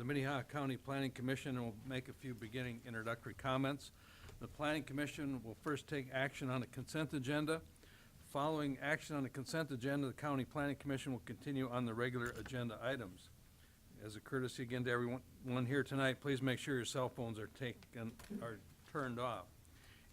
Minnehaha County Planning Commission will make a few beginning introductory comments. The Planning Commission will first take action on the consent agenda. Following action on the consent agenda, the County Planning Commission will continue on the regular agenda items. As a courtesy again to everyone here tonight, please make sure your cell phones are turned off.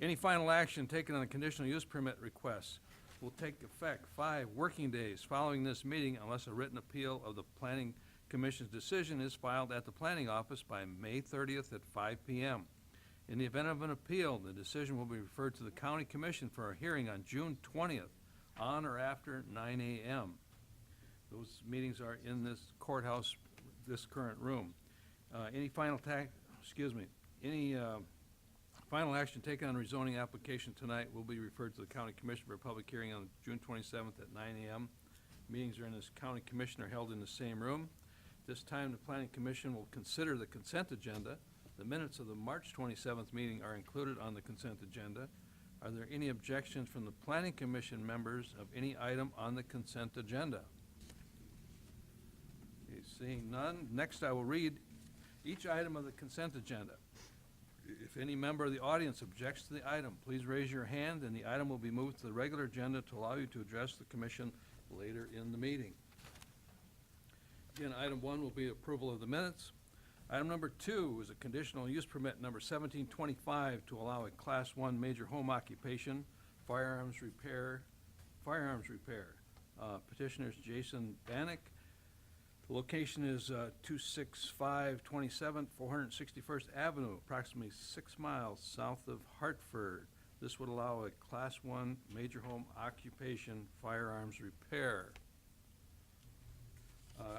Any final action taken on a conditional use permit request will take effect 5 working days following this meeting unless a written appeal of the Planning Commission's decision is filed at the Planning Office by May 30th at 5 p.m. In the event of an appeal, the decision will be referred to the County Commission for a hearing on June 20th on or after 9 a.m. Those meetings are in this courthouse, this current room. Any final action taken on rezoning application tonight will be referred to the County Commission for a public hearing on June 27th at 9 a.m. Meetings are in this County Commission are held in the same room. This time, the Planning Commission will consider the consent agenda. The minutes of the March 27th meeting are included on the consent agenda. Are there any objections from the Planning Commission members of any item on the consent agenda? Okay, seeing none, next I will read each item of the consent agenda. If any member of the audience objects to the item, please raise your hand and the item will be moved to the regular agenda to allow you to address the Commission later in the meeting. Again, item 1 will be approval of the minutes. Item number 2 is a conditional use permit number 1725 to allow a Class 1 major home occupation, firearms repair. Petitioners Jason Bannock. The location is 26527 461st Avenue, approximately 6 miles south of Hartford. This would allow a Class 1 major home occupation, firearms repair.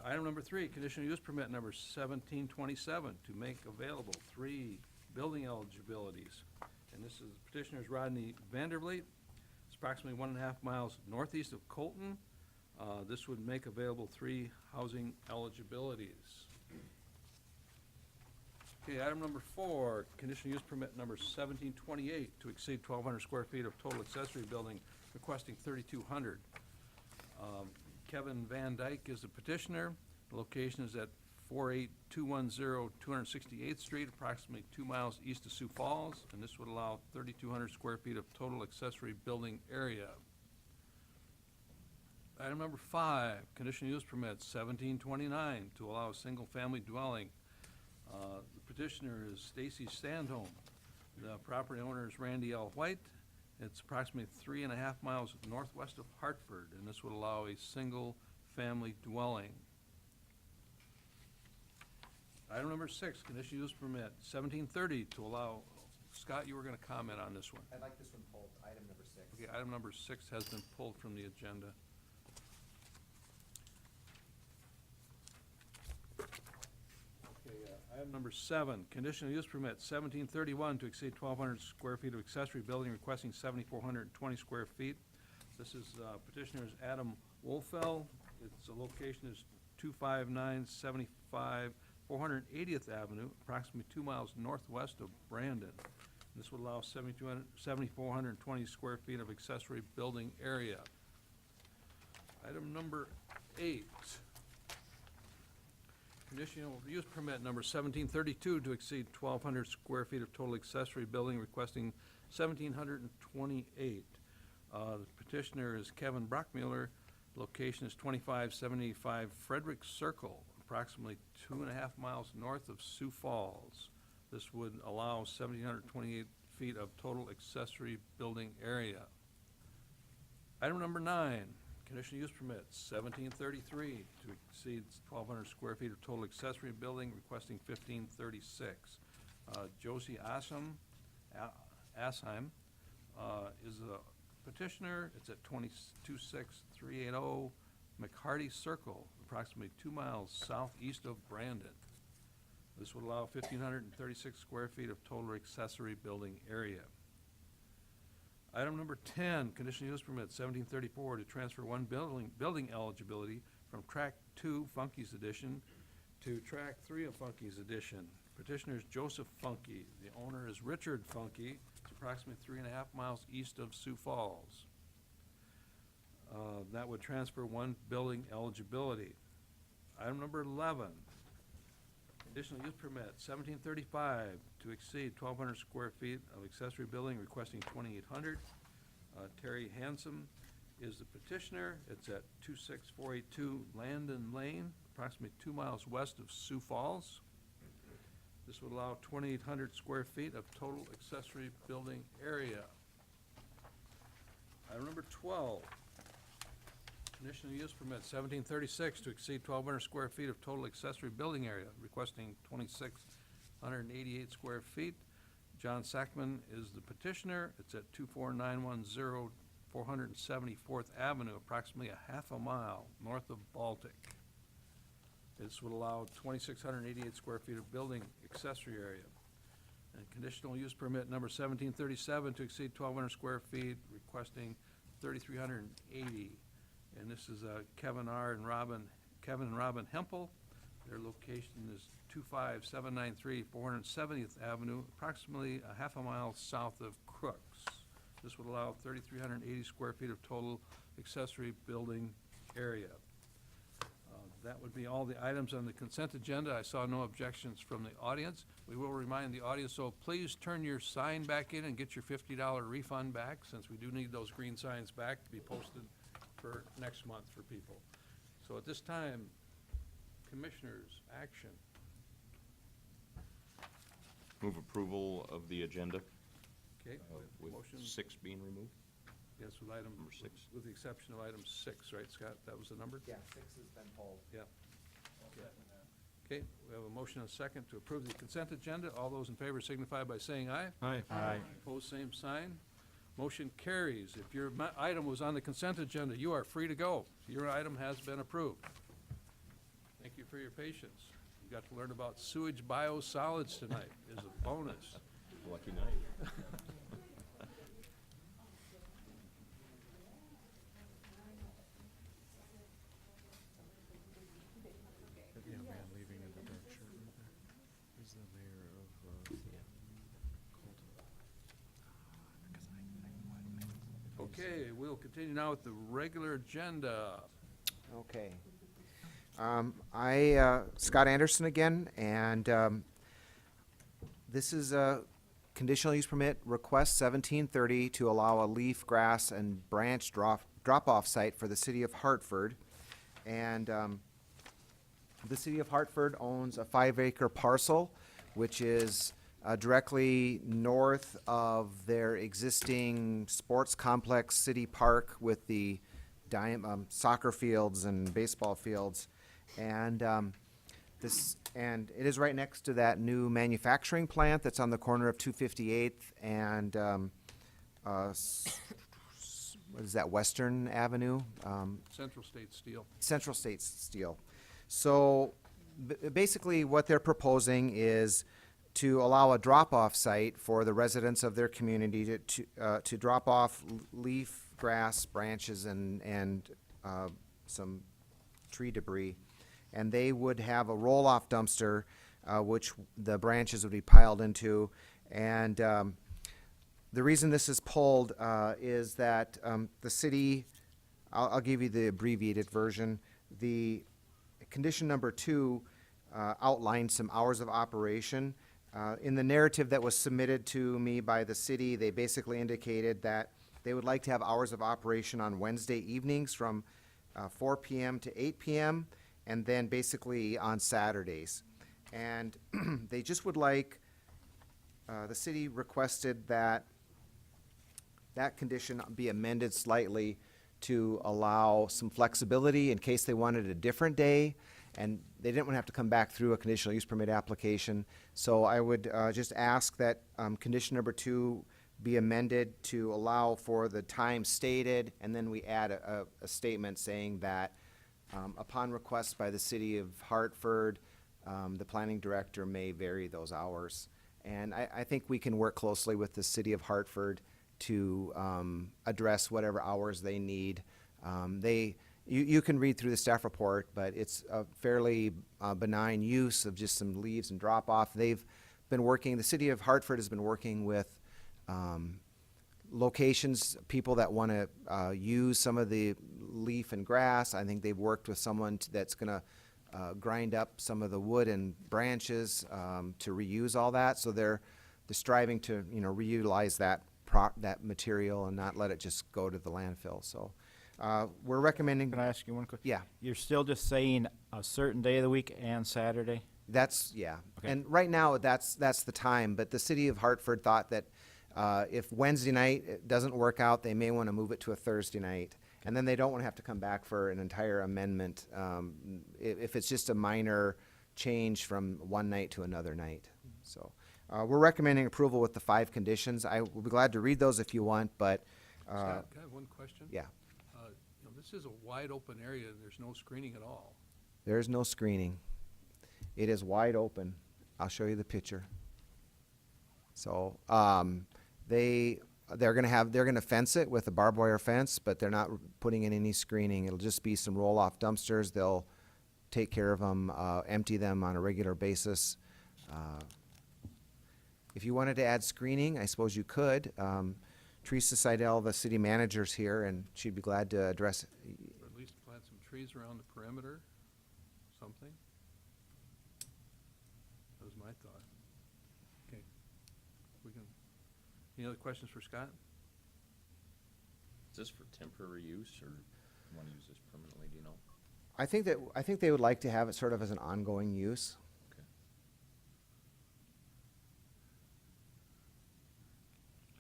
Item number 3, conditional use permit number 1727 to make available 3 building eligibilities. And this is petitioner's Rodney Vandervliet. It's approximately 1.5 miles northeast of Colton. This would make available 3 housing eligibilities. Okay, item number 4, conditional use permit number 1728 to exceed 1,200 square feet of total accessory building, requesting 3,200. Kevin Van Dyke is the petitioner. The location is at 48210 268th Street, approximately 2 miles east of Sioux Falls, and this would allow 3,200 square feet of total accessory building area. Item number 5, conditional use permit 1729 to allow a single-family dwelling. The petitioner is Stacy Sandholm. The property owner is Randy L. White. It's approximately 3.5 miles northwest of Hartford, and this would allow a single-family dwelling. Item number 6, conditional use permit 1730 to allow, Scott, you were going to comment on this one. I'd like this one pulled, item number 6. Okay, item number 6 has been pulled from the agenda. Item number 7, conditional use permit 1731 to exceed 1,200 square feet of accessory building, requesting 7,420 square feet. This is petitioner's Adam Wolfell. Its location is 25975 480th Avenue, approximately 2 miles northwest of Brandon. This would allow 7,420 square feet of accessory building area. Item number 8. Conditional use permit number 1732 to exceed 1,200 square feet of total accessory building, requesting 1,728. The petitioner is Kevin Brockmuller. Location is 2575 Frederick Circle, approximately 2.5 miles north of Sioux Falls. This would allow 1,728 feet of total accessory building area. Item number 9. Conditional use permit 1733 to exceed 1,200 square feet of total accessory building, requesting 1,536. Josie Asheim is a petitioner. It's at 26380 McHardy Circle, approximately 2 miles southeast of Brandon. This would allow 1,536 square feet of total accessory building area. Item number 10, conditional use permit 1734 to transfer 1 building eligibility from Track 2 Funky's Edition to Track 3 of Funky's Edition. Petitioner is Joseph Funky. The owner is Richard Funky. It's approximately 3.5 miles east of Sioux Falls. That would transfer 1 building eligibility. Item number 11, Additional use permit, 1735, to exceed 1,200 square feet of accessory building, requesting 2,800. Terry Hansom is the petitioner. It's at 26482 Landon Lane, approximately 2 miles west of Sioux Falls. This would allow 2,800 square feet of total accessory building area. Item number 12, conditional use permit, 1736, to exceed 1,200 square feet of total accessory building area, requesting 2,688 square feet. John Sackman is the petitioner. It's at 24910 474th Avenue, approximately a half a mile north of Baltic. This would allow 2,688 square feet of building accessory area. And conditional use permit number 1737, to exceed 1,200 square feet, requesting 3,380. And this is Kevin and Robin Hempel. Their location is 25793 470th Avenue, approximately a half a mile south of Crooks. This would allow 3,380 square feet of total accessory building area. That would be all the items on the consent agenda. I saw no objections from the audience. We will remind the audience, so please turn your sign back in and get your $50 refund back, since we do need those green signs back to be posted for next month for people. So at this time, commissioners, action. Move approval of the agenda Okay, with motion, 6 being removed. yes, with item, Number 6. with the exception of item 6, right, Scott? That was the number? Yeah, 6 has been pulled. Yeah. Okay, we have a motion and a second to approve the consent agenda. All those in favor signify by saying aye. Aye. Opposed, same sign. Motion carries. If your item was on the consent agenda, you are free to go. Your item has been approved. Thank you for your patience. You got to learn about sewage biosolids tonight, is a bonus. Lucky night. That young man leaving in the dark shirt right there is the mayor of Colton. Okay, we'll continue now with the regular agenda. Okay. Scott Anderson again, and this is a conditional use permit request 1730 to allow a leaf, grass, and branch drop-off site for the city of Hartford. And the city of Hartford owns a 5-acre parcel, which is directly north of their existing sports complex, City Park, with the soccer fields and baseball fields. And it is right next to that new manufacturing plant that's on the corner of 258th and what is that, Western Avenue? Central State Steel. Central States Steel. So basically what they're proposing is to allow a drop-off site for the residents of their community to drop off leaf, grass, branches, and some tree debris. And they would have a roll-off dumpster, which the branches would be piled into. And the reason this is pulled is that the city, I'll give you the abbreviated version. The condition number 2 outlines some hours of operation. In the narrative that was submitted to me by the city, they basically indicated that they would like to have hours of operation on Wednesday evenings from 4 p.m. to 8 p.m. and then basically on Saturdays. And they just would like, the city requested that that condition be amended slightly to allow some flexibility in case they wanted a different day, and they didn't want to have to come back through a conditional use permit application. So I would just ask that condition number 2 be amended to allow for the time stated, and then we add a statement saying that upon request by the city of Hartford, the planning director may vary those hours. And I think we can work closely with the city of Hartford to address whatever hours they need. You can read through the staff report, but it's a fairly benign use of just some leaves and drop off. They've been working, the city of Hartford has been working with locations, people that want to use some of the leaf and grass. I think they've worked with someone that's going to grind up some of the wood and branches to reuse all that. So they're striving to, reutilize that material and not let it just go to the landfill. So we're recommending. Can I ask you one quick? Yeah. You're still just saying a certain day of the week and Saturday? Yeah. Okay. And right now, that's the time, but the city of Hartford thought that if Wednesday night it doesn't work out, they may want to move it to a Thursday night. And then they don't want to have to come back for an entire amendment if it's just a minor change from one night to another night. So we're recommending approval with the 5 conditions. I will be glad to read those if you want, but Scott, can I have one question? yeah, This is a wide open area, and there's no screening at all. there is no screening. It is wide open. I'll show you the picture. So they're gonna fence it with a barbed wire fence, but they're not putting in any screening. It'll just be some roll-off dumpsters. They'll take care of them, empty them on a regular basis. If you wanted to add screening, I suppose you could. Teresa Seidel, the city manager's here, and she'd be glad to address. Or at least plant some trees around the perimeter, something. That was my thought. Okay. Any other questions for Scott? Is this for temporary use, or you want to use this permanently, do you know? I think they would like to have it sort of as an ongoing use. Okay.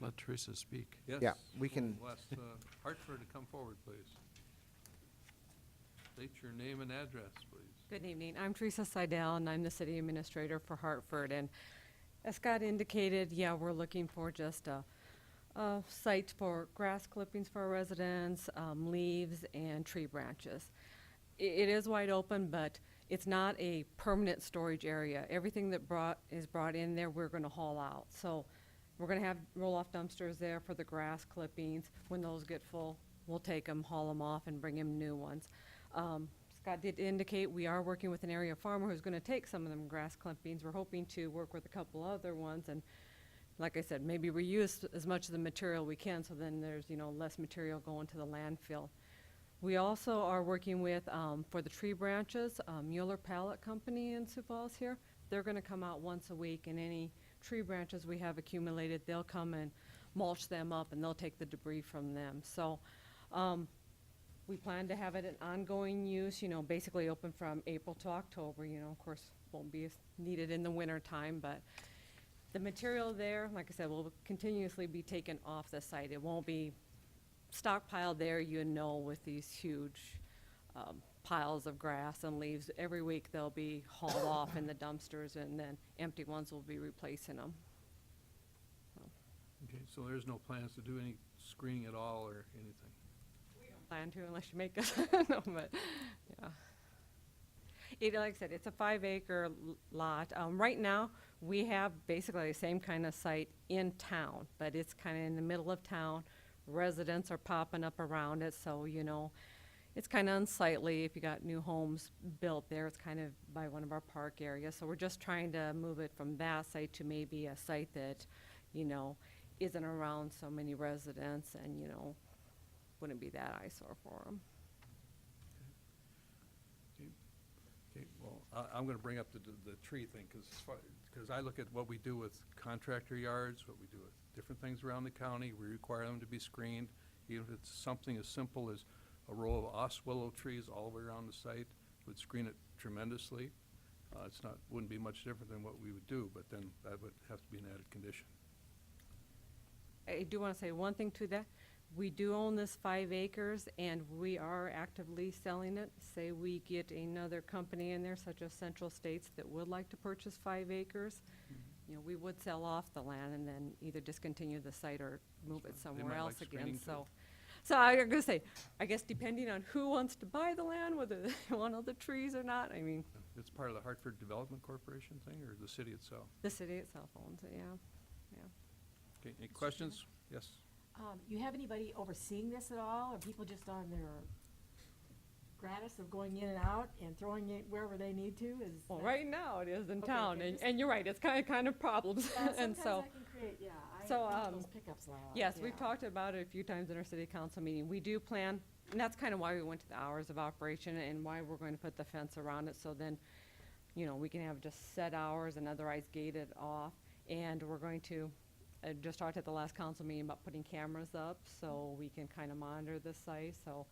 Let Teresa speak. Yes. Yeah, we can- We'll ask Hartford to come forward, please. State your name and address, please. Good evening. I'm Teresa Seidel, and I'm the city administrator for Hartford. And as Scott indicated, yeah, we're looking for just a site for grass clippings for our residents, leaves, and tree branches. It is wide open, but it's not a permanent storage area. Everything that is brought in there, we're going to haul out. So we're going to have roll-off dumpsters there for the grass clippings. When those get full, we'll take them, haul them off, and bring in new ones. Scott did indicate we are working with an area farmer who's going to take some of them grass clippings. We're hoping to work with a couple other ones, and like I said, maybe reuse as much of the material we can, so then there's, less material going to the landfill. We also are working with, for the tree branches, Mueller Pallet Company in Sioux Falls here. They're going to come out once a week, and any tree branches we have accumulated, they'll come and mulch them up, and they'll take the debris from them. So we plan to have it in ongoing use, basically open from April to October. Of course, won't be as needed in the winter time, but the material there, like I said, will continuously be taken off the site. It won't be stockpiled there, with these huge piles of grass and leaves. Every week they'll be hauled off in the dumpsters, and then empty ones will be replacing them. Okay, so there's no plans to do any screening at all or anything? Plan to unless you make us. No, but yeah. Like I said, it's a 5-acre lot. Right now, we have basically the same kind of site in town, but it's kind of in the middle of town. Residents are popping up around it, so it's kind of unsightly if you got new homes built there. It's kind of by one of our park areas, so we're just trying to move it from that site to maybe a site that isn't around so many residents and wouldn't be that eyesore for them. Okay, well, I'm gonna bring up the tree thing, because I look at what we do with contractor yards, what we do with different things around the county. We require them to be screened, even if it's something as simple as a row of willow trees all the way around the site, would screen it tremendously. Wouldn't be much different than what we would do, but then that would have to be an added condition. I do want to say one thing to that. We do own this 5 acres, and we are actively selling it. Say we get another company in there, such as Central States, that would like to purchase 5 acres. We would sell off the land and then either discontinue the site or move it They somewhere might else like again. screening too. So I'm going to say, I guess depending on who wants to buy the land, whether they want all the trees or not, It's part of the Hartford Development Corporation thing, or the city itself? the city itself owns it, yeah. Okay, any questions? Yes? You have anybody overseeing this at all, or people just on their gratis of going in and out and throwing it wherever they need to? Well, right now it is in Okay, town, okay, and, just- and you're right, it's kind of problems, Yeah, and sometimes so. that can create, I so, want those pickups now. Yes, we've yeah. talked about it a few times in our city council meeting. We do plan And that's kind of why we went to the hours of operation and why we're going to put the fence around it, so then, you know, we can have just set hours and otherwise gated off. And we're going to, just talked at the last council meeting about putting cameras up, so we can kind of monitor the site, so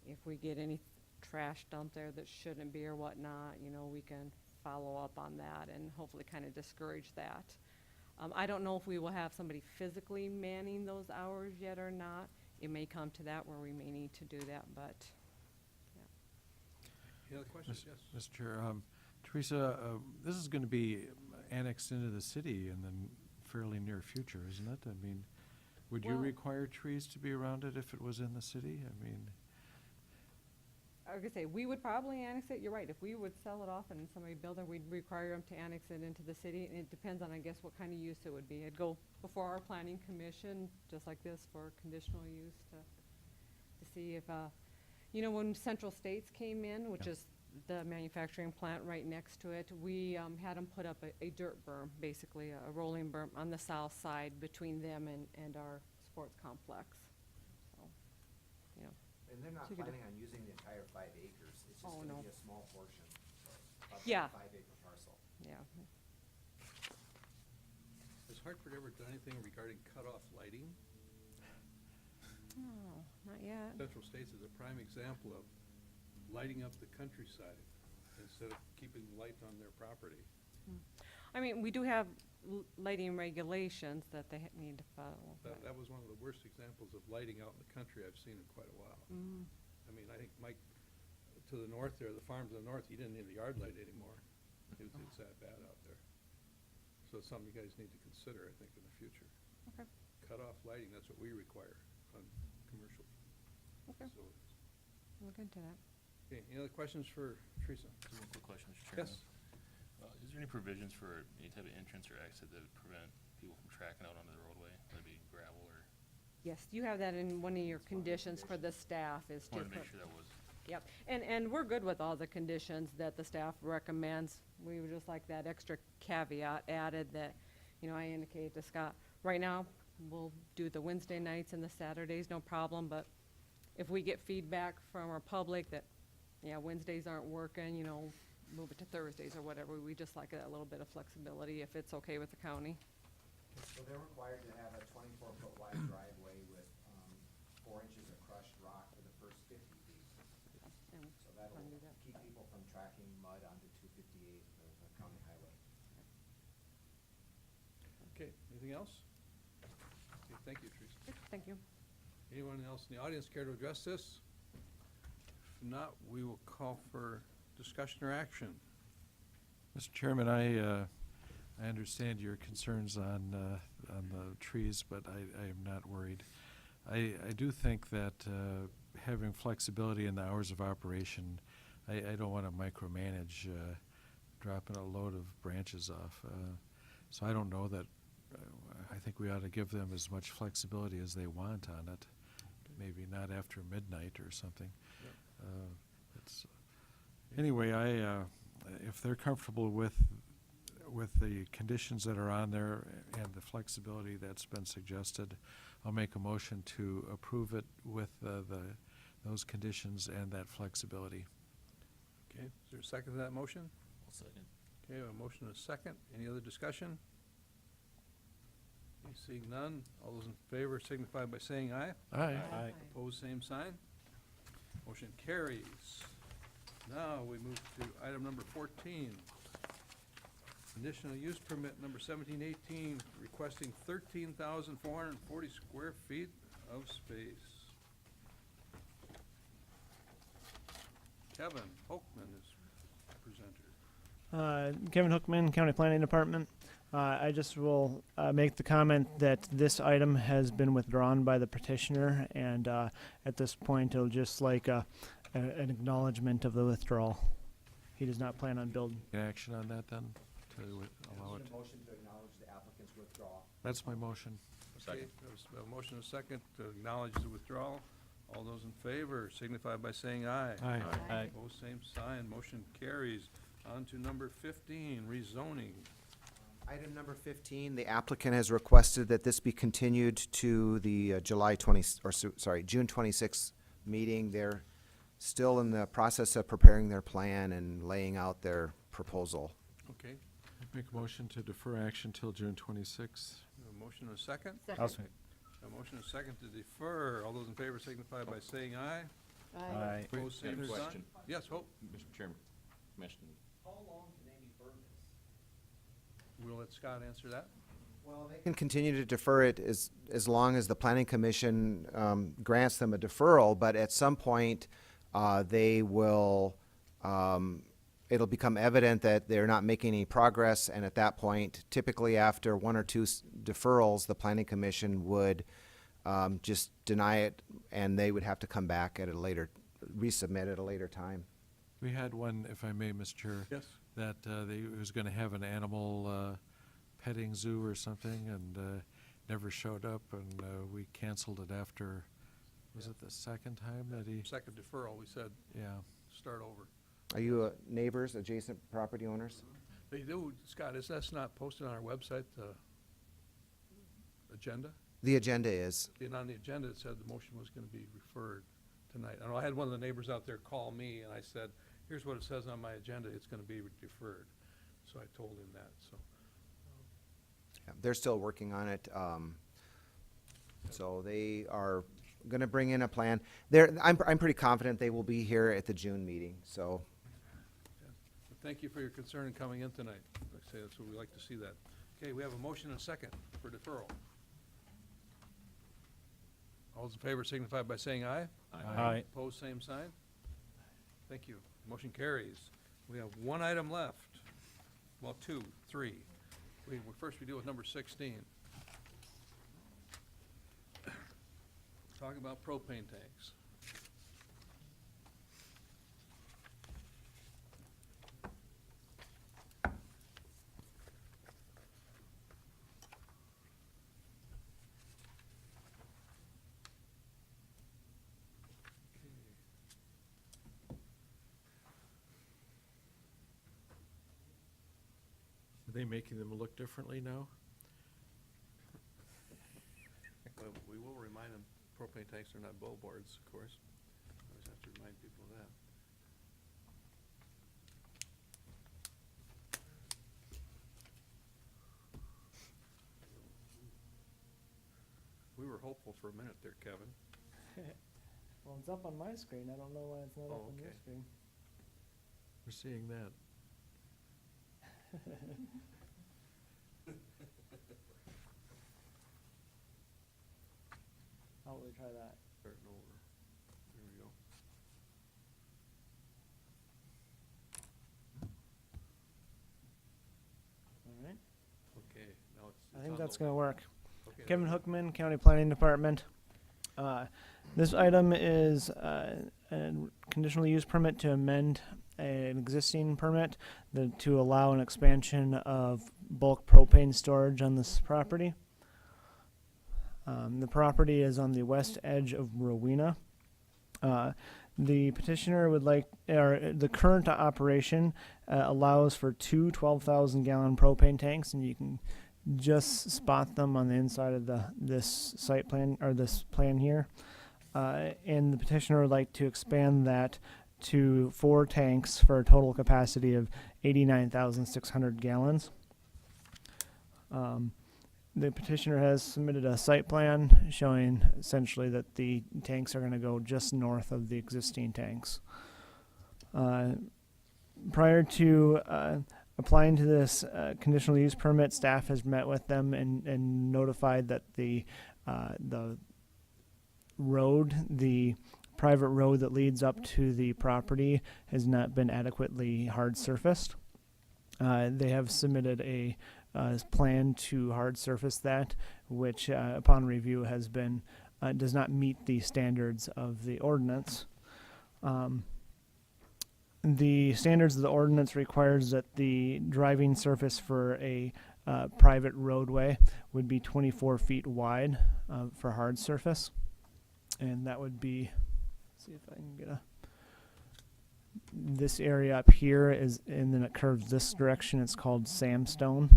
if we get any trash dumped there that shouldn't be or whatnot, you know, we can follow up on that and hopefully kind of discourage that. I don't know if we will have somebody physically manning those hours yet or not. It may come to that where we may need to do that, but, Any other questions? Yes. Mr. Chair, Teresa, this is gonna be annexed into the city in the fairly near future, isn't it? I mean, would you Well- require trees to be around it if it was in the city? I mean, I was gonna say, we would probably annex it, you're right, if we would sell it off and somebody build it, we'd require them to annex it into the city, and it depends on, I guess, what kind of use it would be. It'd go before our planning commission, just like this, for conditional use to see if, you know, when Central States came in, which Yeah. is the manufacturing plant right next to it, we, had them put up a dirt berm, basically, a rolling berm on the south side between them and our sports complex, so, you know. And they're not So you could- planning on using the entire 5 acres, it's just Oh, gonna no. be a small portion, so, about Yeah. a 5-acre parcel. Yeah, Has Hartford ever done anything regarding cutoff lighting? no, not yet. Central States is a prime example of lighting up the countryside instead of keeping light on their property. I mean, we do have lighting regulations that they need to follow. but- That was one of the worst examples of lighting out in the country I've seen in quite a while. Mm. I mean, I think Mike, to the north there, the farm to the north, he didn't need the yard light anymore. It's that bad out there. So it's something you guys need to consider, I think, in the future. Okay. Cut off lighting, that's what we require on commercial Okay. facilities. Look into that. Okay, any other questions for Teresa? Just one quick question, Mr. Chairman. Yes? Is there any provisions for any type of entrance or exit that would prevent people from tracking out onto the roadway, whether it be gravel or, Yes, you have that in one of your conditions for the staff is to. wanted to make put- sure that was, Yep, and we're good with all the conditions that the staff recommends. We would just like that extra caveat added that, you know, I indicated to Scott, right now, we'll do the Wednesday nights and the Saturdays, no problem, but if we get feedback from our public that, yeah, Wednesdays aren't working, you know, move it to Thursdays or whatever, we just like that little bit of flexibility if it's okay with the county. So they're required to have a 24-foot wide driveway with 4 inches of crushed rock for the first 50 feet. And So that'll Can do that. keep people from tracking mud onto 258, the county highway. Okay, anything else? Okay, thank you, Teresa. Good, thank you. Anyone else in the audience care to address this? If not, we will call for discussion or action. Mr. Chairman, I understand your concerns on the trees, but I am not worried. I do think that having flexibility in the hours of operation, I don't want to micromanage dropping a load of branches off. So I don't know that, I think we ought to give them as much flexibility as they want on it. Maybe not after midnight or something. It's, anyway, if they're comfortable with the conditions that are on there and the flexibility that's been suggested, I'll make a motion to approve it with those conditions and that flexibility. Okay, is there a second to that motion? I'll second. Okay, a motion and a second. Any other discussion? Okay, seeing none, all those in favor signify by saying aye. Aye. Aye. Opposed, same sign. Motion carries. Now we move to item number 14. Conditional use permit number 1718, requesting 13,440 square feet of space. Kevin Hochman is presenter. Kevin Hookman, County Planning Department. I just will make the comment that this item has been withdrawn by the petitioner, and at this point, it'll just like an acknowledgement of the withdrawal. He does not plan on building. Action on that then, to allow it. Is there a motion to acknowledge the applicant's withdrawal? That's my motion. Okay, there's a motion and a second to acknowledge the withdrawal. All those in favor signify by saying aye. Aye. Aye. Opposed, same sign. Motion carries. On to number 15, rezoning. Item number 15, the applicant has requested that this be continued to the June 26th meeting. They're still in the process of preparing their plan and laying out their proposal. Okay, Make a motion to defer action till June 26th. a motion and a second? I'll Second. say- A motion and a second to defer. All those in favor signify by saying aye. Aye. Opposed, Got a same sign. question. Yes, Hope. Mr. Chairman, Commissioner, How long can they defer this? We'll let Scott answer that. Well, they can continue to defer it as long as the planning commission grants them a deferral, but at some point, they will, it'll become evident that they're not making any progress, and at that point, typically after one or two deferrals, the planning commission would just deny it, and they would have to come back at a later, resubmit at a later time. We had one, if I may, Mr. Chair, Yes. that they was going to have an animal petting zoo or something, and never showed up, and we canceled it after, was it the second time that he, Second deferral, we said, yeah. start over. Are you neighbors, adjacent property owners? They do, Scott, that's not posted on our website, the agenda? The agenda is. And on the agenda, it said the motion was gonna be referred tonight. I know I had one of the neighbors out there call me, and I said, here's what it says on my agenda, it's gonna be deferred. So I told him that, so. Yeah, they're still working on it. So they are gonna bring in a plan. I'm pretty confident they will be here at the June meeting, so. But thank you for your concern in coming in tonight. Like I say, that's what we like to see that. Okay, we have a motion and a second for deferral. All those in favor signify by saying aye. Aye. Opposed, same sign. Thank you. Motion carries. We have one item left. Well, two, three. First we deal with number 16. Talking about propane tanks. Are they making them look differently now? Well, we will remind them, propane tanks are not billboards, of course. Always have to remind people of that. We were hopeful for a minute there, Kevin. Well, it's up on my screen. I don't know why it's not Oh, okay. screen. We're seeing that. How will we try that? Starting over. There we go. All right. Okay, now it's. I think that's going to work. Okay, Kevin there Hookman, County Planning Department. This item is a conditional use permit to amend an existing permit to allow an expansion of bulk propane storage on this property. The property is on the west edge of Rowena. The petitioner would like, or the current operation allows for two 12,000-gallon propane tanks, and you can just spot them on the inside of this site plan, or this plan here. And the petitioner would like to expand that to 4 tanks for a total capacity of 89,600 gallons. The petitioner has submitted a site plan showing essentially that the tanks are going to go just north of the existing tanks. Prior to applying to this conditional use permit, staff has met with them and notified that the private road that leads up to the property has not been adequately hard surfaced. They have submitted a plan to hard surface that, which upon review has been does not meet the standards of the ordinance. The standards of the ordinance requires that the driving surface for a private roadway would be 24 feet wide for hard surface, and that would be. See if I can get this area up here is, and then it curves this direction. It's called sandstone.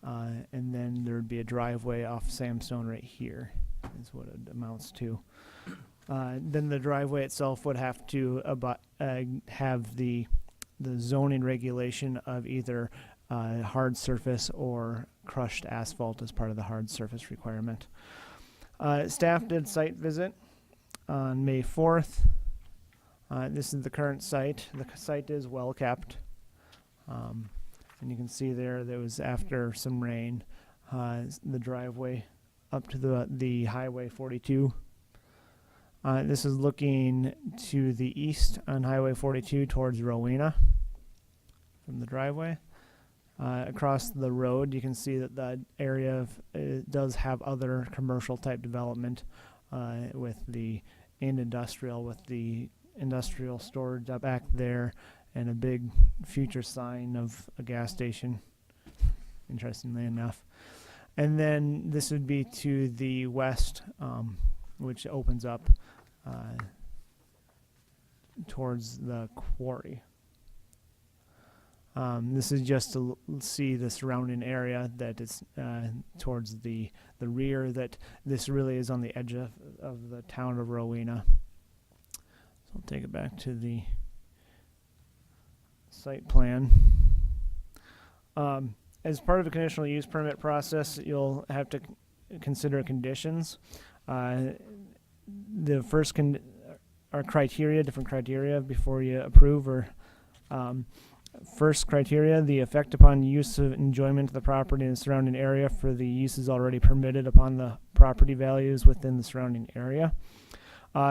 And then there would be a driveway off sandstone right here is what it amounts to. Then the driveway itself would have to have the zoning regulation of either hard surface or crushed asphalt as part of the hard surface requirement. Staff did site visit on May 4th. This is the current site. The site is well kept. And you can see there was after some rain, the driveway up to the Highway 42. This is looking to the east on Highway 42 towards Rowena from the driveway. Across the road, you can see that the area does have other commercial type development with the industrial storage up back there and a big future sign of a gas station, interestingly enough. And then this would be to the west, which opens up towards the quarry. This is just to see the surrounding area that is towards the rear, that this really is on the edge of the town of Rowena. So I'll take it back to the site plan. As part of a conditional use permit process, you'll have to consider conditions. The first are criteria, different criteria before you approve or first criteria, the effect upon use of enjoyment of the property and the surrounding area for the uses already permitted upon the property values within the surrounding area.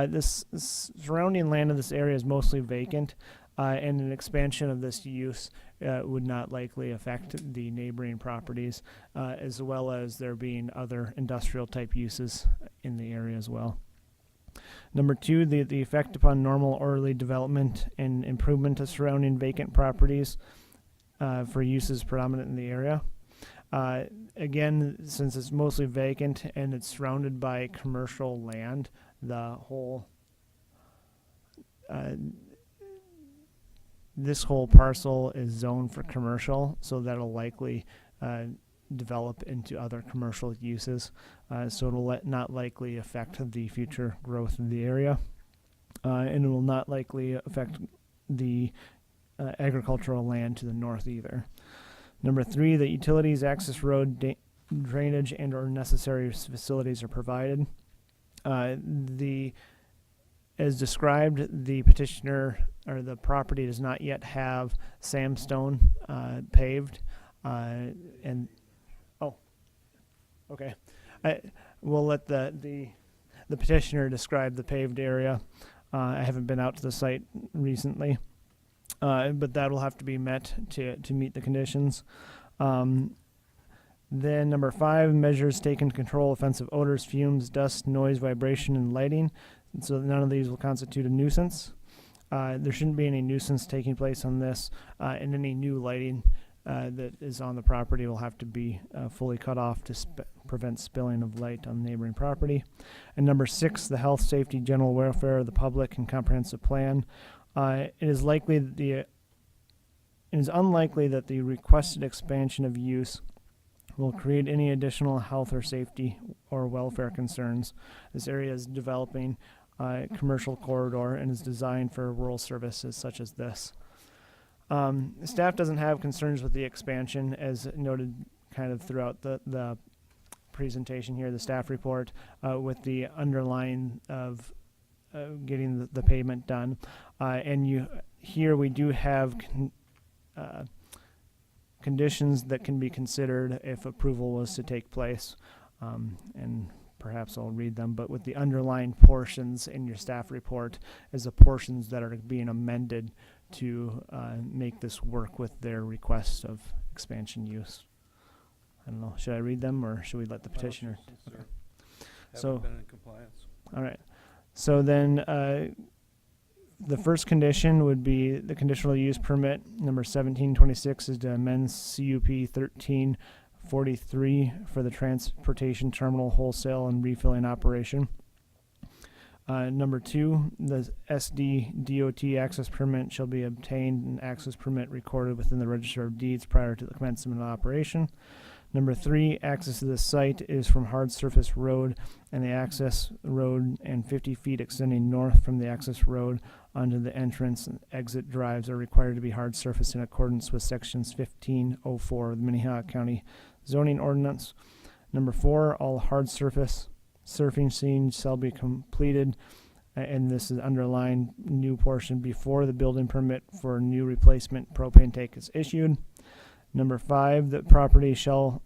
This surrounding land of this area is mostly vacant, and an expansion of this use would not likely affect the neighboring properties, as well as there being other industrial type uses in the area as well. Number two, the effect upon normal orderly development and improvement of surrounding vacant properties for uses predominant in the area. Again, since it's mostly vacant and it's surrounded by commercial land, the whole this whole parcel is zoned for commercial, so that'll likely develop into other commercial uses, so it'll not likely affect the future growth of the area, and it will not likely affect the agricultural land to the north either. Number three, the utilities, access road, drainage, and or necessary facilities are provided. As described, the petitioner or the property does not yet have sandstone paved, and okay. We'll let the petitioner describe the paved area. I haven't been out to the site recently, but that will have to be met to meet the conditions. Then number five, measures taken to control offensive odors, fumes, dust, noise, vibration, and lighting. And so none of these will constitute a nuisance. There shouldn't be any nuisance taking place on this, and any new lighting that is on the property will have to be fully cut off to prevent spilling of light on neighboring property. And number six, the health, safety, general welfare of the public and comprehensive plan. It is unlikely that the requested expansion of use will create any additional health or safety or welfare concerns. This area is developing a commercial corridor and is designed for rural services such as this. Staff doesn't have concerns with the expansion, as noted kind of throughout the presentation here, the staff report, with the underlying of getting the pavement done. And here we do have conditions that can be considered if approval was to take place, and perhaps I'll read them, but with the underlying portions in your staff report is the portions that are being amended to make this work with their request of expansion use. I don't know, should I read them or should we let the petitioner? Okay. So- Haven't been in compliance. All right. So then the first condition would be the conditional use permit number 1726 is to amend CUP 1343 for the transportation terminal wholesale and refilling operation. Number two, the SD DOT access permit shall be obtained and access permit recorded within the Register of Deeds prior to the commencement of operation. Number 3, access to the site is from hard surface road and the access road and 50 feet extending north from the access road onto the entrance and exit drives are required to be hard surface in accordance with sections 1504 of the Minnehaha County zoning ordinance. Number 4, all hard surface surfing scenes shall be completed, and this is underlined new portion, before the building permit for new replacement propane tank is issued. Number 5, the property shall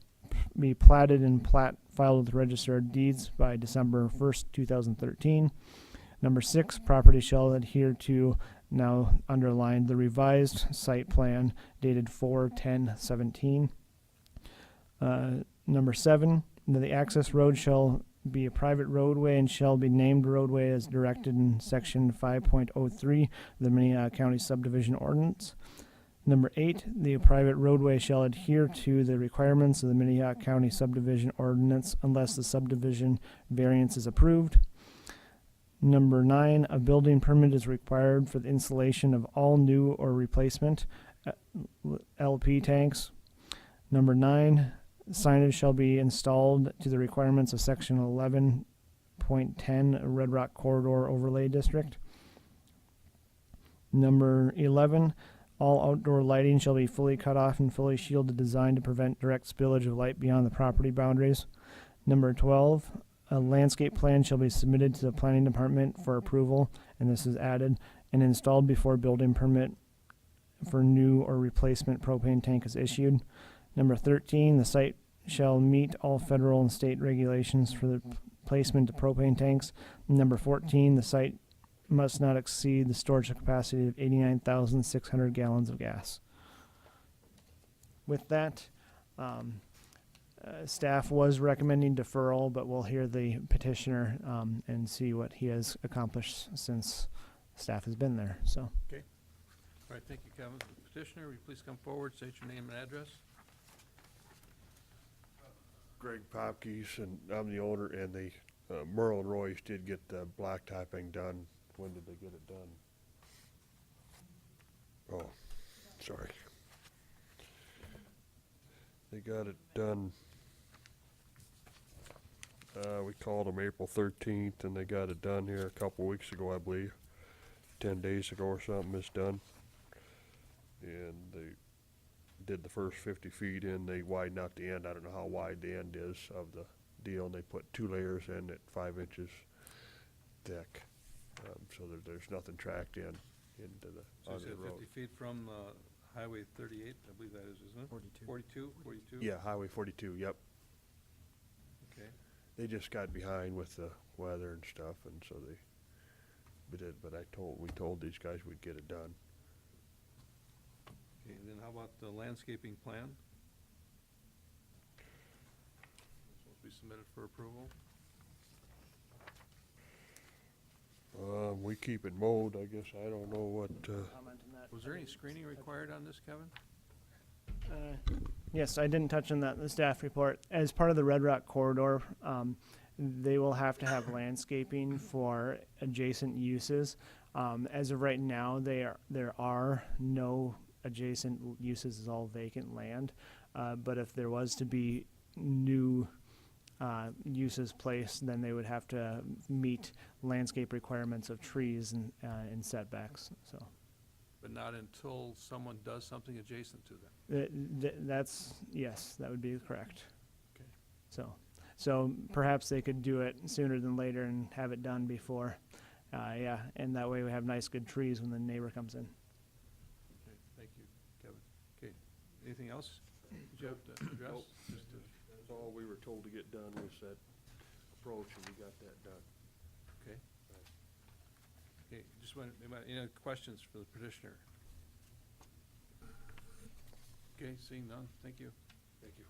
be platted and plat filed with the Register of Deeds by December 1st, 2013. Number 6, property shall adhere to, now underlined, the revised site plan dated 4/10/17. Number 7, the access road shall be a private roadway and shall be named roadway as directed in section 5.03 of the Minnehaha County subdivision ordinance. Number 8, the private roadway shall adhere to the requirements of the Minnehaha County subdivision ordinance unless the subdivision variance is approved. Number 9, a building permit is required for the installation of all new or replacement LP tanks. Number 9, signage shall be installed to the requirements of section 11.10 Red Rock Corridor Overlay District. Number 11, all outdoor lighting shall be fully cut off and fully shielded, designed to prevent direct spillage of light beyond the property boundaries. Number 12, a landscape plan shall be submitted to the planning department for approval, and this is added, and installed before building permit for new or replacement propane tank is issued. Number 13, the site shall meet all federal and state regulations for the placement of propane tanks. Number 14, the site must not exceed the storage capacity of 89,600 gallons of gas. With that, staff was recommending deferral, but we'll hear the petitioner and see what he has accomplished since staff has been there. So, All right, thank you, Kevin. Petitioner, will you please come forward, state your name and address? Greg Popkes, and I'm the owner, and the Merle and Royce did get the blacktopping done. When did they get it done? Oh, sorry. They got it done, we called them April 13th, and they got it done here a couple weeks ago, I believe. 10 days ago or something, it's done. And they did the first 50 feet in, they widened out the end. I don't know how wide the end is of the deal, and they put 2 layers in at 5 inches thick. So there's nothing tracked into the, So you onto said the road. 50 feet from Highway 38, I believe that is, isn't it? 42. 42? Yeah, Highway 42, yep. Okay. They just got behind with the weather and stuff, and so they did, but we told these guys we'd get it done. Okay, and then how about the landscaping plan? Supposed to be submitted for approval. We keep it mowed, I guess. I don't know what, Was there any screening required on this, Kevin? yes, I didn't touch on that in the staff report. As part of the Red Rock Corridor, they will have to have landscaping for adjacent uses. As of right now, there are no adjacent uses, it's all vacant land. But if there was to be new uses placed, then they would have to meet landscape requirements of trees and setbacks. So But not until someone does something adjacent to them. that's, yes, that would be correct. Okay. So perhaps they could do it sooner than later and have it done before. Yeah, and that way we have nice, good trees when the neighbor comes in. Okay, thank you, Kevin. Okay, anything else? Did you have to address? Nope. That's all we were told to get done was that approach, and we got that done. Okay. Okay, just want, any other questions for the petitioner? Okay, seeing none, thank you. Thank you.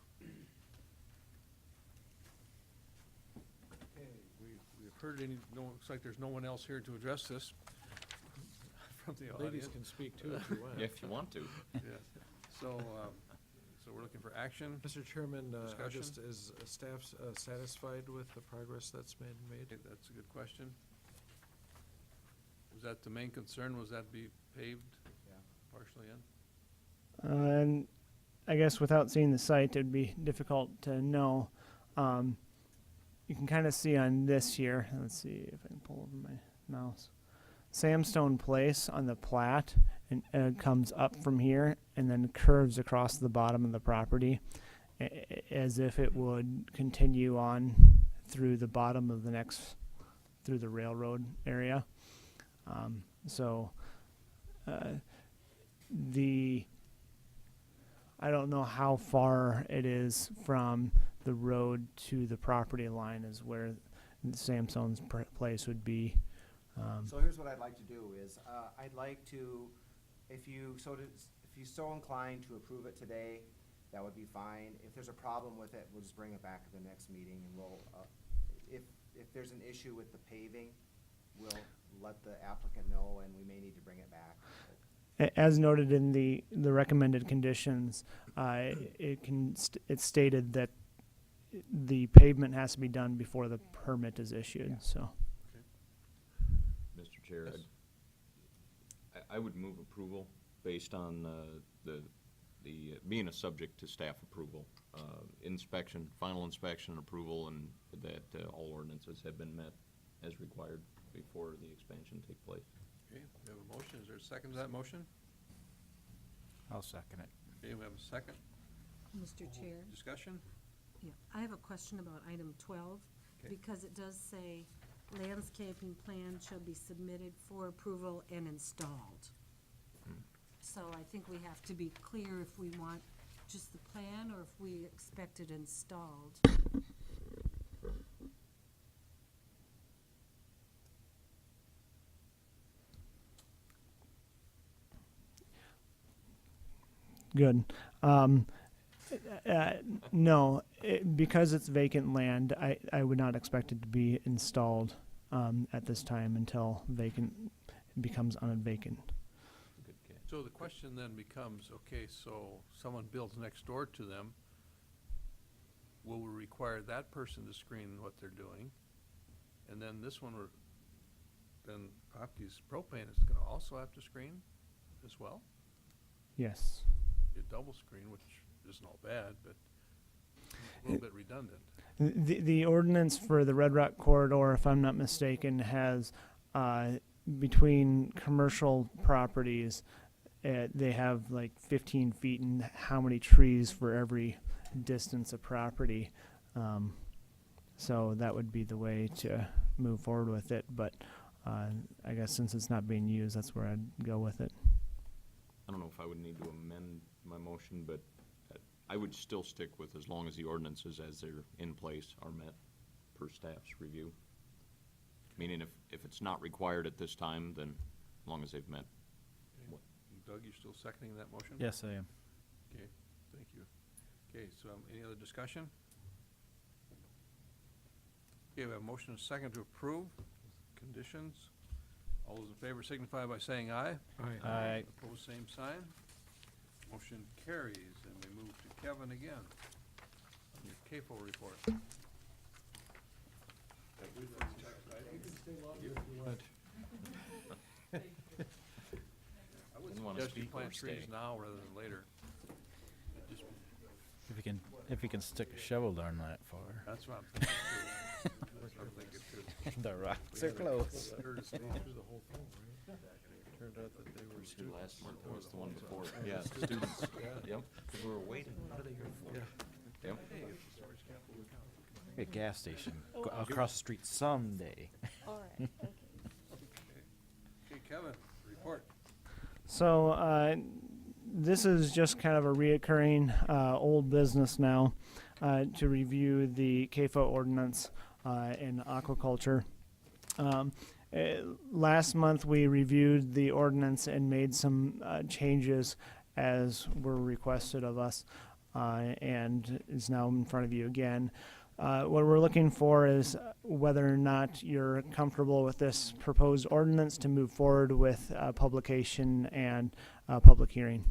Okay, we've heard looks like there's no one else here to address this from the audience. Ladies can speak too if you want. Yeah, if you want to. Yes. So we're looking for action. Mr. Chairman, Discussion? just is staff satisfied with the progress that's been made? Okay, that's a good question. Was that the main concern, was that be paved Yeah. partially in? And I guess without seeing the site, it'd be difficult to know. You can kind of see on this here. Let's see if I can pull over my mouse. Sandstone Place on the plat, and it comes up from here and then curves across the bottom of the property, as if it would continue on through the bottom of the next, through the railroad area. I don't know how far it is from the road to the property line is where Samson's place would be. So here's what I'd like to do is, I'd like to, if you so inclined to approve it today, that would be fine. If there's a problem with it, we'll just bring it back at the next meeting, and we'll, if there's an issue with the paving, we'll let the applicant know, and we may need to bring it back. As noted in the recommended conditions, it's stated that the pavement has to be done before the permit is issued, so. Mr. Chair, Yes. I would move approval based on the being a subject to staff approval, inspection, final inspection approval, and that all ordinances have been met as required before the expansion take place. Okay, we have a motion. Is there a second to that motion? I'll second it. Okay, we have a second. Mr. Chair, Discussion? yeah, I have a question about item 12, Okay. because it does say landscaping plan shall be submitted for approval and installed. So I think we have to be clear if we want just the plan or if we expect it installed. Good. No, because it's vacant land, I would not expect it to be installed at this time until becomes unvacant. Good catch. So the question then becomes, okay, so someone builds next door to them, will we require that person to screen what they're doing? And then this one, then Popke's propane is gonna also have to screen as well? Yes. A double screen, which isn't all bad, but a little bit redundant. The ordinance for the Red Rock corridor, if I'm not mistaken, has between commercial properties, they have like 15 feet and how many trees for every distance of property. So that would be the way to move forward with it. But I guess since it's not being used, that's where I'd go with it. I don't know if I would need to amend my motion, but I would still stick with as long as the ordinances as they're in place are met per staff's review. Meaning if it's not required at this time, then as long as they've met. Okay. Doug, you still seconding that motion? Yes, I am. Okay, thank you. Okay, so any other discussion? Okay, we have a motion and a second to approve conditions. All those in favor signify by saying aye. Aye. Opposed, same sign. Motion carries, and we move to Kevin again on your CAFO report. I would You wanna suggest you speak or plant trees stay? now rather than later. Just- If you can stick a shovel down that far. That's what I'm thinking too. That's what I'm thinking too. The rocks are close. Turned out that they were Who last month was the one before? Yeah, students. Yep, 'cause we were waiting. What are they here for? Yep. A gas station across the street someday. All right, okay. Okay, Kevin, report. So this is just kind of a reoccurring old business now to review the CAFO ordinance in aquaculture. Last month we reviewed the ordinance and made some changes as were requested of us and is now in front of you again. What we're looking for is whether or not you're comfortable with this proposed ordinance to move forward with publication and public hearing.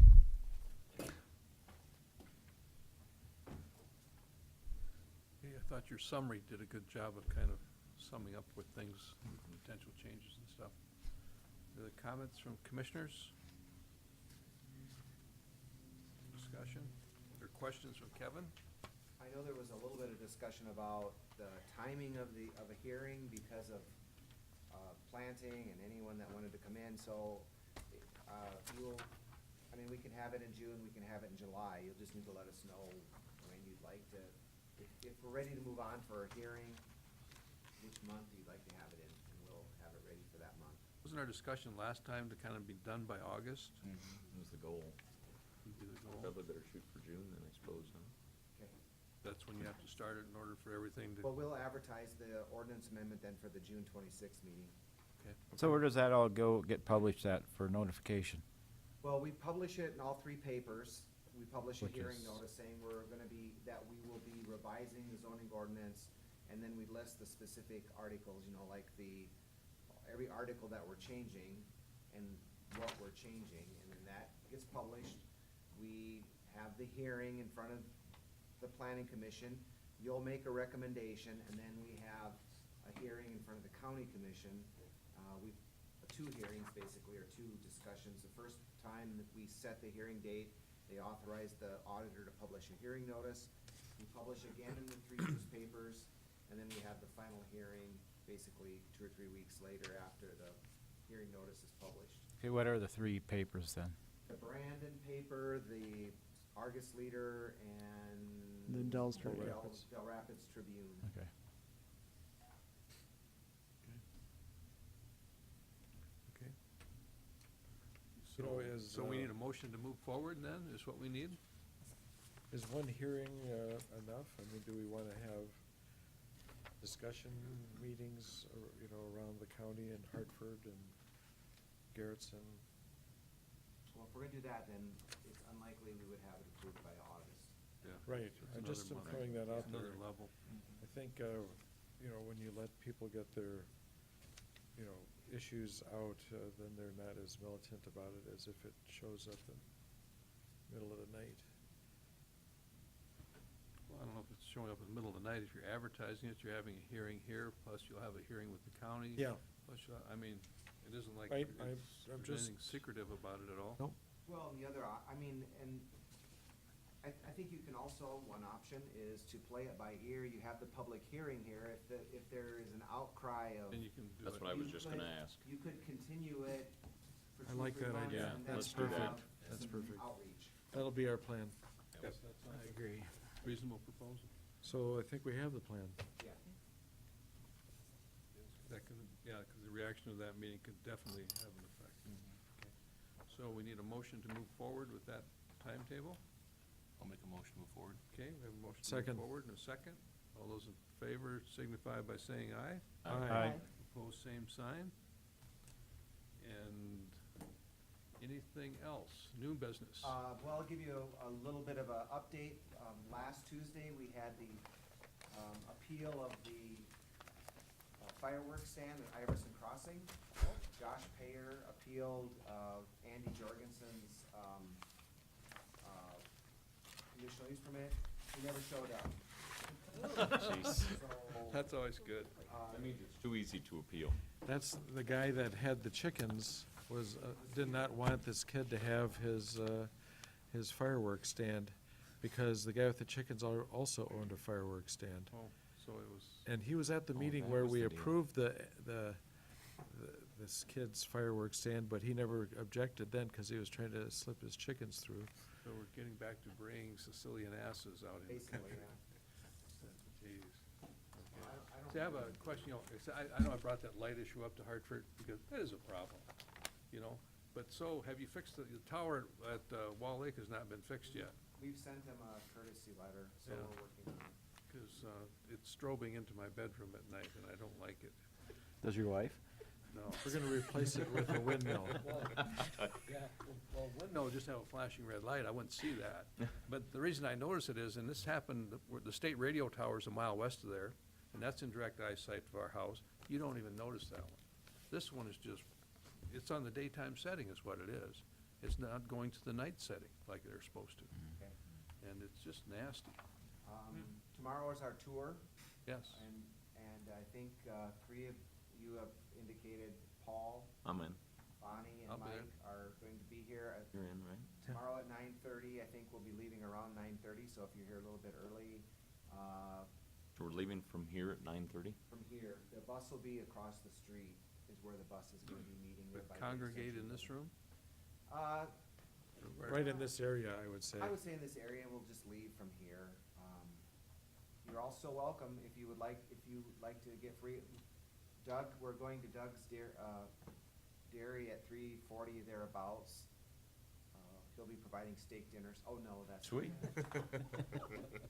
Okay, I thought your summary did a good job of kind of summing up with things, potential changes and stuff. Are there comments from commissioners? Discussion? questions from Kevin? I know there was a little bit of discussion about the timing of a hearing because of, planting and anyone that wanted to come in, so, we can have it in June, we can have it in July, you'll just need to let us know when you'd like to, if we're ready to move on for a hearing, which month you'd like to have it in, and we'll have it ready for that month. Wasn't our discussion last time to kind of be done by August? That was the goal. Would be the goal. Probably better shoot for June then, I suppose, huh? Okay. That's when you have to start it in order for everything to. Well, we'll advertise the ordinance amendment then for the June 26th meeting. Okay. So where does that all go, get published at for notification? Well, we publish it in all three papers. We publish a Which hearing is- notice saying that we will be revising the zoning ordinance, and then we list the specific articles, like every article that we're changing and what we're changing, and then that gets published. We have the hearing in front of the planning commission. You'll make a recommendation, and then we have a hearing in front of the county commission. Two hearings basically, or two discussions. The first time that we set the hearing date, they authorized the auditor to publish a hearing notice. We publish again in the three newspapers, and then we have the final hearing basically 2 or 3 weeks later after the hearing notice is published. Okay, what are the three papers then? The Brandon paper, the Argus Leader, and The Dells Del Rapids. Del Rapids Tribune. Okay. Okay. You know, So we need a motion to move forward then, is what we need? Is one hearing enough? Do we want to have discussion meetings, around the county and Hartford and Garrettson? Well, if we're gonna do that, then it's unlikely we would have it approved by August. Yeah. Right, It's I just am another month. throwing that out Another there. level. I think, when you let people get their, issues out, then they're not as militant about it as if it shows up in middle of the night. Well, I don't know if it's showing up in the middle of the night. If you're advertising it, you're having a hearing here, plus you'll have a hearing with the county. Yeah. Plus, it isn't like Right, there's I'm just- anything secretive about it at all. Nope. Well, and the other, and I think you can also, one option is to play it by ear. You have the public hearing here. If there is an outcry of. Then you can do it. That's what I was You just could- gonna ask. You could continue it for I 2 or like 3 that months, idea. and then Let's do that. have That's some perfect. outreach. That'll be our plan. Yes, that sounds I agree. reasonable proposal. So I think we have the plan. Yeah. That can, because the reaction of that meeting could definitely have an effect. Okay. So we need a motion to move forward with that timetable. I'll make a motion to move forward. Okay, we have a motion to Second. move forward and a second. All those in favor signify by saying aye. Aye. Opposed, same sign. And anything else? New business? Well, I'll give you a little bit of a update. Last Tuesday, we had the appeal of the fireworks stand at Iverson Crossing. Josh Payer appealed Andy Jorgensen's conditional use permit. He never showed up. Jeez. So, That's always good. That means it's too easy to appeal. That's the guy that had the chickens did not want this kid to have his fireworks stand because the guy with the chickens also owned a fireworks stand. Oh, so it was, And he was at the Oh, meeting that where was we the deal. approved this kid's fireworks stand, but he never objected then because he was trying to slip his chickens through. so we're getting back to bringing Sicilian asses out in the basically, country. yeah. Jeez. I don't See, I have a think- question, I know I brought that light issue up to Hartford, because that is a problem, but so, have you fixed, the tower at Wall Lake has not been fixed yet, We've sent him a courtesy letter, so Yeah. we're working on it. because it's strobing into my bedroom at night, and I don't like it, Does your wife? no. We're gonna replace it with a windmill. Yeah, well, windmill just have a flashing red light, I wouldn't see that. But the reason I notice it is, and this happened, the state radio tower's a mile west of there, and that's in direct eyesight of our house, you don't even notice that one. This one is just, it's on the daytime setting is what it is. It's not going to the night setting like they're supposed to, Okay. and it's just nasty, Tomorrow is our tour. yes. And I think 3 of you have indicated, Paul, I'm in. Bonnie, I'll and be there. Mike are going to be here at You're in, right? tomorrow at 9:30. I think we'll be leaving around 9:30, so if you're here a little bit early, So we're leaving from here at 9:30? from here, the bus will be across the street is where the bus is gonna be meeting. But by the congregate in extension this building. room? Right in this area, I would say. I would say in this area, we'll just leave from here. You're also welcome if you would like to get free. Doug, we're going to Doug's dairy at 3:40 thereabouts. He'll be providing steak dinners. Oh, no, that's. Sweet.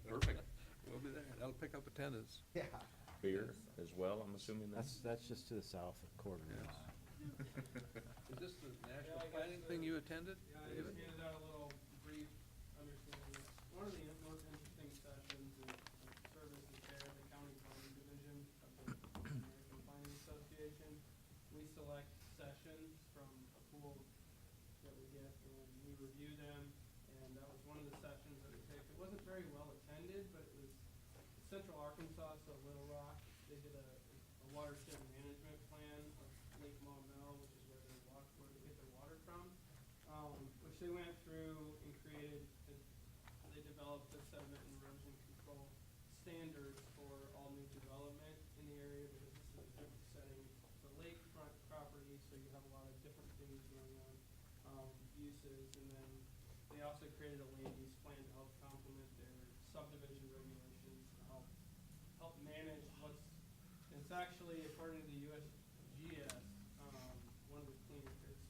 Perfect. We'll be there. That'll pick up attendance. Yeah. Beer as well, I'm assuming That's just to the south, a quarter of a Yes. mile. Is this the national planning thing you attended? Yeah, I just handed out a little brief understanding. One of the most interesting sessions is service and care of the county planning division of the American Planning Association. We select sessions from a pool that we get and we review them, and that was one of the sessions that we picked. It wasn't very well attended, but it was Central Arkansas, so Little Rock. They did a watershed management plan of Lake Maumelle, which is where they get their water from, which they went through and created, they developed the sediment and erosion control standards for all new development in the area, because this is a different setting. It's a lakefront property, so you have a lot of different things going on, uses, and then they also created a land use plan to help complement their subdivision regulations, to help manage what's, it's actually, according to the USGS, one of the cleaner, it's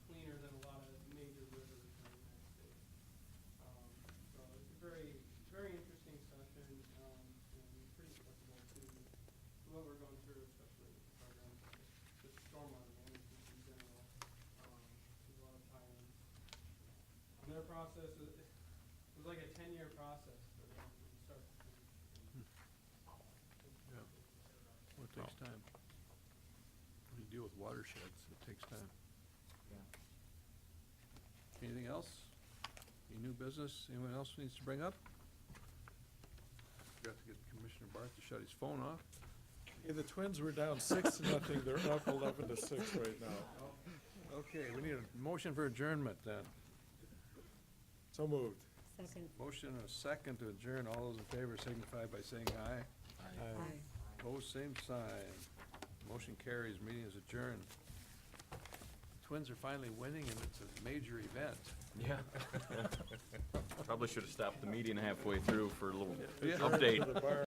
cleaner than a lot of major rivers in the United States. So it's a very, very interesting session, and pretty applicable to what we're going through, especially with the program, just stormwater management in general. There's a lot of tie-ins. And their process, it was like a 10-year process for them from start to finish. Yeah. Well, it takes time. When you deal with watersheds, it takes time. Yeah. Anything else? Any new business anyone else needs to bring up? Forgot to get Commissioner Barth to shut his phone off. Yeah, the Twins were down 6-0. They're up 11-6 right now. Okay, we need a motion for adjournment then. So moved. Second. Motion and a second to adjourn. All those in favor signify by saying aye. Aye. Opposed, same sign. Motion carries, meeting is adjourned. Twins are finally winning and it's a major event. Yeah. Probably should have stopped the meeting halfway through for a little Yeah. update. To the bar.